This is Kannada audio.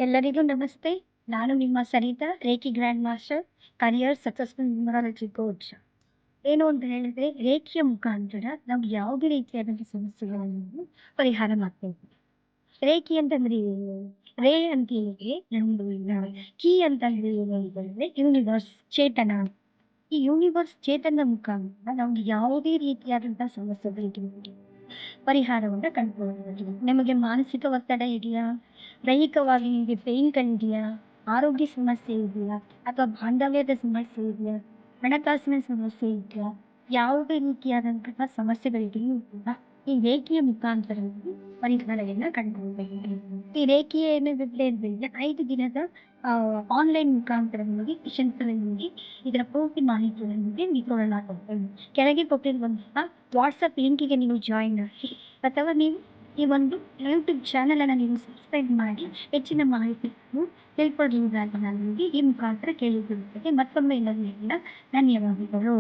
ಎಲ್ಲರಿಗೂ ನಮಸ್ತೆ. ನಾನು ನಿಮ್ಮ Sarita, reiki grand master, career successful numerology coach. ಏನು ಅಂತ ಹೇಳಿದ್ರೆ, ರೇಖೆಯ ಮುಖಾಂತರ ನಾವು ಯಾವುದೇ ರೀತಿಯಾದಂಥ ಸಮಸ್ಯೆಗಳನ್ನು ಪರಿಹಾರ ಮಾಡ್ಬೋದು. ರೇಖಿ ಅಂತಂದ್ರೆ ಏನು? ರೇ ಅಂತ ಹೇಳಿದ್ರೆ ನಮ್ದು ಇಲ್ಲ. ಕೀ ಅಂತಂದ್ರೆ ಏನು ಅಂತಂದ್ರೆ ಯೂನಿವರ್ಸ್, ಚೇತನ. ಈ ಯೂನಿವರ್ಸ್ ಚೇತನದ ಮುಖಾಂತರ ನಾವು ಯಾವುದೇ ರೀತಿಯಾದಂತಹ ಸಮಸ್ಯೆಗಳಿಗೆ ಪರಿಹಾರವನ್ನ ಕಂಡುಕೊಳ್ಳಬಹುದು. ನಿಮಗೆ ಮಾನಸಿಕ ಒತ್ತಡ ಇದೆಯಾ? ದೈಹಿಕವಾಗಿ ನಿಮಗೆ ಪೇಯ್ನ್‌ಗಳಿದೆಯಾ? ಆರೋಗ್ಯ ಸಮಸ್ಯೆ ಇದೆಯಾ? ಅಥವಾ ಬಾಂಧವ್ಯದ ಸಮಸ್ಯೆ ಇದೆಯಾ? ಹಣಕಾಸಿನ ಸಮಸ್ಯೆ ಇದೆಯಾ? ಯಾವುದೇ ರೀತಿಯಾದಂತಹ ಸಮಸ್ಯೆಗಳಿಗೂ ಕೂಡ ಈ ರೇಖೆಯ ಮುಖಾಂತರವಾಗಿ ಪರಿಹಾರವನ್ನ ಕಂಡುಕೊಳ್ಳಬಹುದು. ಈ ರೇಖೆ ಏನಿರುತ್ತೆ ಅಂದ್ರೆ 5 ದಿನದ ಆನ್‌ಲೈನ್ ಮುಖಾಂತರವಾಗಿ ಸೆಷನ್ಸ್‌ಗಳಲ್ಲಿ ಇದರ ಪೂರ್ತಿ ಮಾಹಿತಿಯನ್ನು ನೀಡಲಾಗುತ್ತದೆ. ಕೆಳಗೆ ಕೊಟ್ಟಿರುವಂತಹ ವಾಟ್ಸಪ್ ಲಿಂಕಿಗೆ ನೀವು ಜಾಯಿನ್ ಆಗಿ ಅಥವಾ ನೀವು ಈ ಒಂದು ಯೂಟ್ಯೂಬ್ ಚಾನಲ್ ಅನ್ನು ನೀವು ಸಬ್ಸ್ಕ್ರೈಬ್ ಮಾಡಿ ಹೆಚ್ಚಿನ ಮಾಹಿತಿಯನ್ನು ತಿಳ್ಕೊಳ್ಳುವುದಾಗಿ ನಾನು ನಿಮಗೆ ಈ ಮುಖಾಂತರ ಕೇಳಿಕೊಳ್ಳುತ್ತೇನೆ. ಮತ್ತೊಮ್ಮೆ ಎಲ್ಲರಿಗೂ ಧನ್ಯವಾದಗಳು.